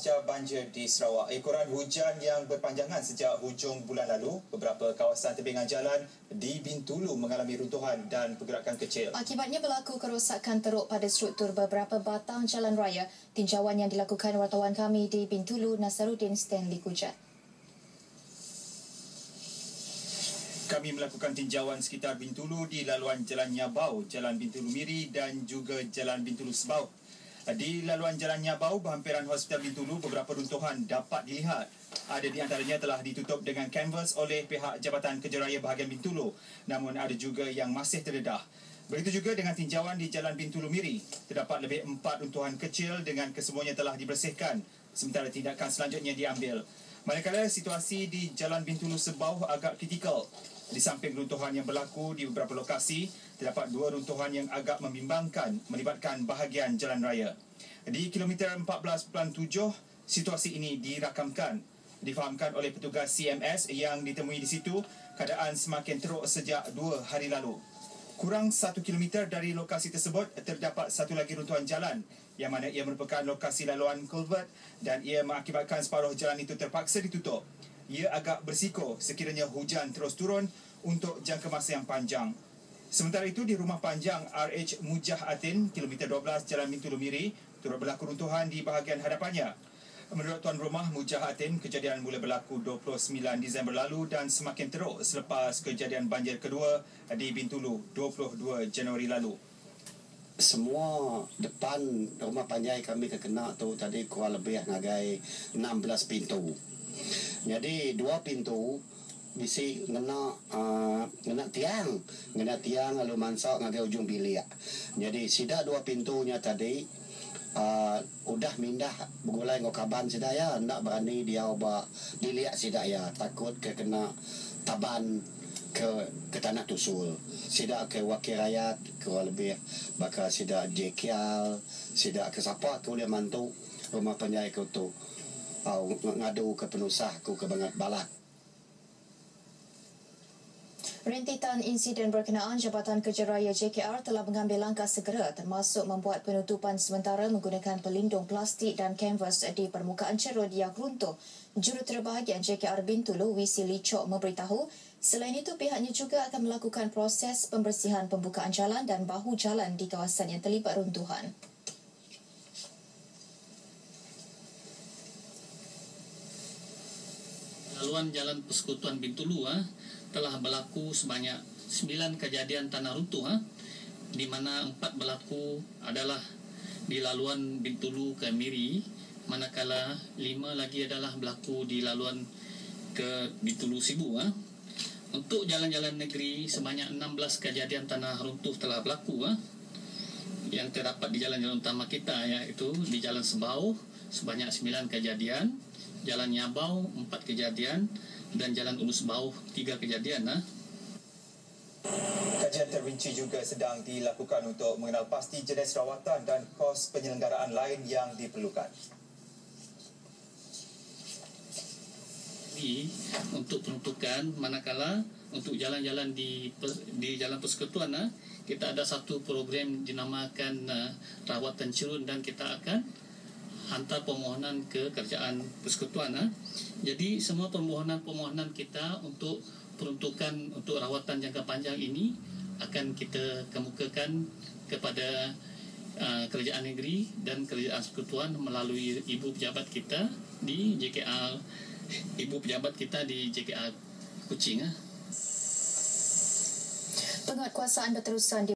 pasca banjir di Sarawak. Ekoran hujan yang berpanjangan sejak hujung bulan lalu, beberapa kawasan tebingan jalan di Bintulu mengalami runtuhan dan pergerakan kecil. Akibatnya berlaku kerosakan teruk pada struktur beberapa batang jalan raya. Tinjauan yang dilakukan wartawan kami di Bintulu, Nasaruddin Stanley Kujat. Kami melakukan tinjauan sekitar Bintulu di laluan Jalan Nyabau, Jalan Bintulu Miri dan juga Jalan Bintulu Sebau. Di laluan Jalan Nyabau, berhampiran Hospital Bintulu, beberapa runtuhan dapat dilihat. Ada di antaranya telah ditutup dengan kanvas oleh pihak Jabatan Kerja Raya bahagian Bintulu, namun ada juga yang masih terdedah. Begitu juga dengan tinjauan di Jalan Bintulu Miri. Terdapat lebih 4 runtuhan kecil dengan kesemuanya telah dibersihkan, sementara tindakan selanjutnya diambil. Manakala situasi di Jalan Bintulu Sebau agak kritikal. Di samping runtuhan yang berlaku di beberapa lokasi, terdapat 2 runtuhan yang agak membimbangkan melibatkan bahagian jalan raya. Di kilometer 14.7, situasi ini dirakamkan. Difahamkan oleh petugas CMS yang ditemui di situ, keadaan semakin teruk sejak 2 hari lalu. Kurang 1 kilometer dari lokasi tersebut, terdapat satu lagi runtuhan jalan yang mana ia merupakan lokasi laluan kulvert dan ia mengakibatkan separuh jalan itu terpaksa ditutup. Ia agak bersiko sekiranya hujan terus turun untuk jangka masa yang panjang. Sementara itu, di rumah panjang RH Mujah Atin, kilometer 12 Jalan Bintulu Miri, turut berlaku runtuhan di bahagian hadapannya. Menurut tuan rumah Mujah Atin, kejadian mula berlaku 29 Disember lalu dan semakin teruk selepas kejadian banjir kedua di Bintulu 22 Januari lalu. Semua depan rumah panjang kami kena tu tadi kurang lebih ngagai 16 pintu. Jadi 2 pintu bisi ngena tiang lalu mansak ngagai ujung bilik. Jadi sida 2 pintunya tadi udah mindah begulai ngokaban sida ya, ndak berani dia ubah dilihat sida ya, takut kena taban ke tanah tusul. Sida ke wakil rakyat kurang lebih bakal sida jekial, sida ke siapa ke boleh mantu rumah penjaya ku tu ngadu ke penusah ku ke bangat balak. Rintitan insiden berkenaan, Jabatan Kerja Raya JKR telah mengambil langkah segera termasuk membuat penutupan sementara menggunakan pelindung plastik dan kanvas di permukaan cerun yang runtuh. Jurutera bahagian JKR Bintulu, Wisi Licok memberitahu, selain itu pihaknya juga akan melakukan proses pembersihan pembukaan jalan dan bahu jalan di kawasan yang terlibat runtuhan. Laluan Jalan Persekutuan Bintulu telah berlaku sebanyak 9 kejadian tanah runtuh, di mana 4 berlaku adalah di laluan Bintulu ke Miri, manakala 5 lagi adalah berlaku di laluan ke Bintulu Sibu. Untuk jalan-jalan negeri, sebanyak 16 kejadian tanah runtuh telah berlaku yang terdapat di jalan-jalan utama kita, iaitu di Jalan Sebau sebanyak 9 kejadian, Jalan Nyabau 4 kejadian dan Jalan Ulu Sebau 3 kejadian. Kajian terrinci juga sedang dilakukan untuk mengenal pasti jenis rawatan dan kos penyelenggaraan lain yang diperlukan. Untuk peruntukan, manakala untuk jalan-jalan di Jalan Persekutuan, kita ada satu program dinamakan rawatan cerun dan kita akan hantar permohonan ke Kerajaan Persekutuan. Jadi semua permohonan kita untuk peruntukan untuk rawatan jangka panjang ini akan kita kemukakan kepada Kerajaan Negeri dan Kerajaan Persekutuan melalui ibu pejabat kita di JKR, ibu pejabat kita di JKR Kuching. Penguatkuasaan berterusan di